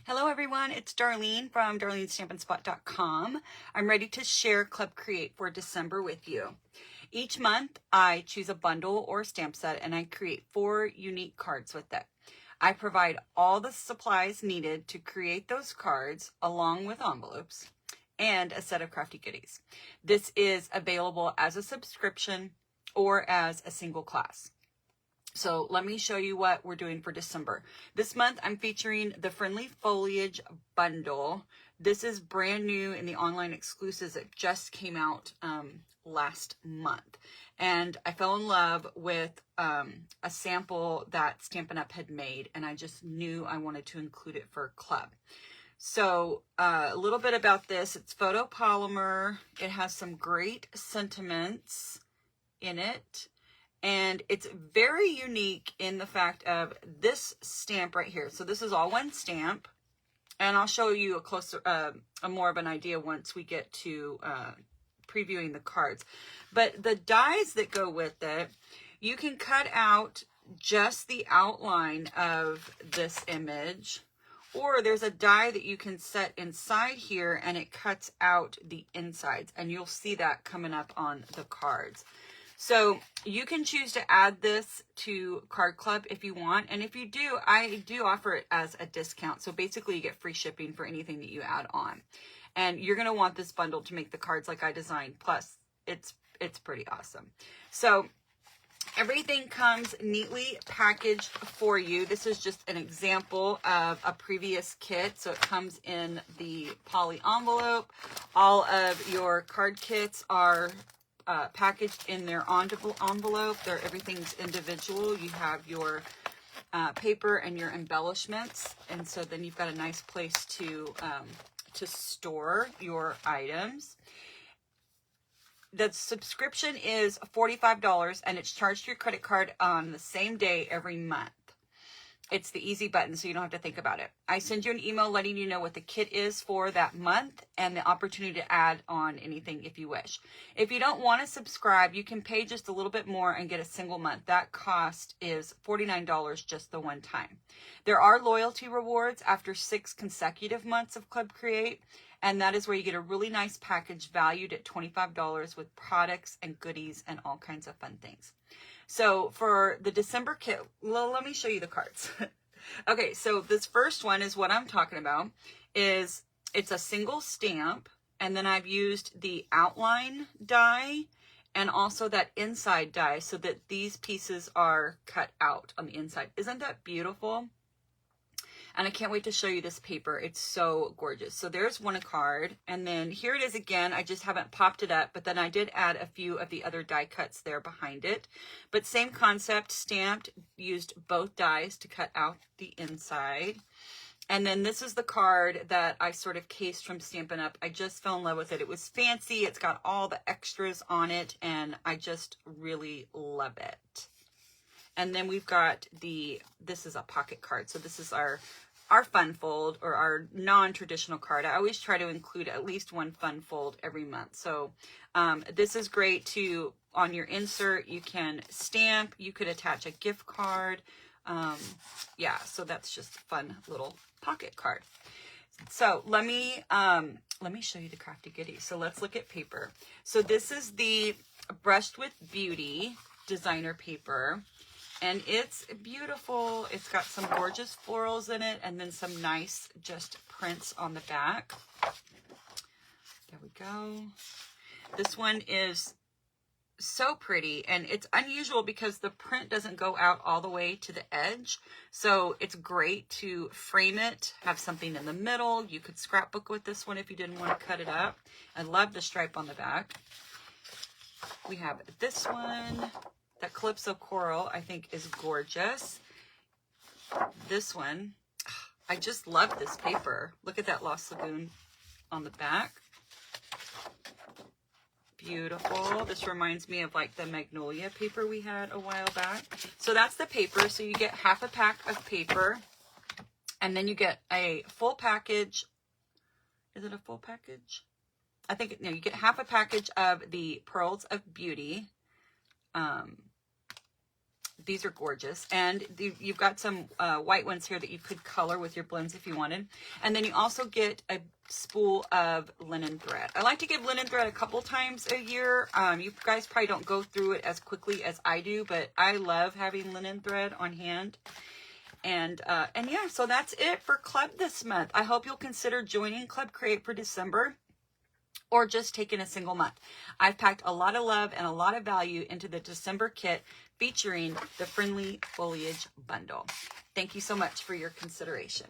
Hello everyone, it's Darlene from darlenestampinspot.com. I'm ready to share Club Create for December with you. Each month I choose a bundle or stamp set and I create 4 unique cards with it. I provide all the supplies needed to create those cards along with envelopes and a set of crafty goodies. This is available as a subscription or as a single class. So let me show you what we're doing for December. This month, I'm featuring the Friendly Foliage bundle. This is brand new in the online exclusives that just came out last month. And I fell in love with a sample that Stampin' Up had made, and I just knew I wanted to include it for club. So a little bit about this. It's photopolymer. It has some great sentiments in it. And it's very unique in the fact of this stamp right here. So this is all one stamp, and I'll show you a closer, a more of an idea once we get to previewing the cards. But the dies that go with it, you can cut out just the outline of this image, or there's a die that you can set inside here and it cuts out the insides, and you'll see that coming up on the cards. So you can choose to add this to Card Club if you want. And if you do, I do offer it as a discount. So basically you get free shipping for anything that you add on. And you're going to want this bundle to make the cards like I designed. Plus, it's pretty awesome. So everything comes neatly packaged for you. This is just an example of a previous kit. So it comes in the poly envelope. All of your card kits are packaged in their envelope. Everything's individual. You have your paper and your embellishments, and so then you've got a nice place to store your items. The subscription is $45, and it's charged to your credit card on the same day every month. It's the easy button, so you don't have to think about it. I send you an email letting you know what the kit is for that month and the opportunity to add on anything if you wish. If you don't want to subscribe, you can pay just a little bit more and get a single month. That cost is $49 just the one time. There are loyalty rewards after 6 consecutive months of Club Create, and that is where you get a really nice package valued at $25 with products and goodies and all kinds of fun things. So for the December kit, well, let me show you the cards. Okay, so this first one is what I'm talking about. It's a single stamp, and then I've used the outline die and also that inside die so that these pieces are cut out on the inside. Isn't that beautiful? And I can't wait to show you this paper. It's so gorgeous. So there's one card, and then here it is again. I just haven't popped it up, but then I did add a few of the other die cuts there behind it. But same concept, stamped, used both dies to cut out the inside. And then this is the card that I sort of cased from Stampin' Up. I just fell in love with it. It was fancy. It's got all the extras on it, and I just really love it. And then we've got this is a pocket card. So this is our fun fold, or our non-traditional card. I always try to include at least one fun fold every month. So this is great to, on your insert, you can stamp, you could attach a gift card. Yeah, so that's just a fun little pocket card. So let me show you the crafty goodies. So let's look at paper. So this is the Brushed with Beauty designer paper. And it's beautiful. It's got some gorgeous florals in it, and then some nice just prints on the back. There we go. This one is so pretty, and it's unusual because the print doesn't go out all the way to the edge. So it's great to frame it, have something in the middle. You could scrapbook with this one if you didn't want to cut it up. I love the stripe on the back. We have this one. That Calypso Coral, I think, is gorgeous. This one, I just love this paper. Look at that Lost Lagoon on the back. Beautiful. This reminds me of like the Magnolia paper we had a while back. So that's the paper. So you get half a pack of paper, and then you get a full package. Is it a full package? I think, no, you get half a package of the Pearls of Beauty. These are gorgeous. And you've got some white ones here that you could color with your blends if you wanted. And then you also get a spool of linen thread. I like to give linen thread a couple times a year. You guys probably don't go through it as quickly as I do, but I love having linen thread on hand. And yeah, so that's it for Club this month. I hope you'll consider joining Club Create for December, or just taking a single month. I've packed a lot of love and a lot of value into the December kit featuring the Friendly Foliage bundle. Thank you so much for your consideration.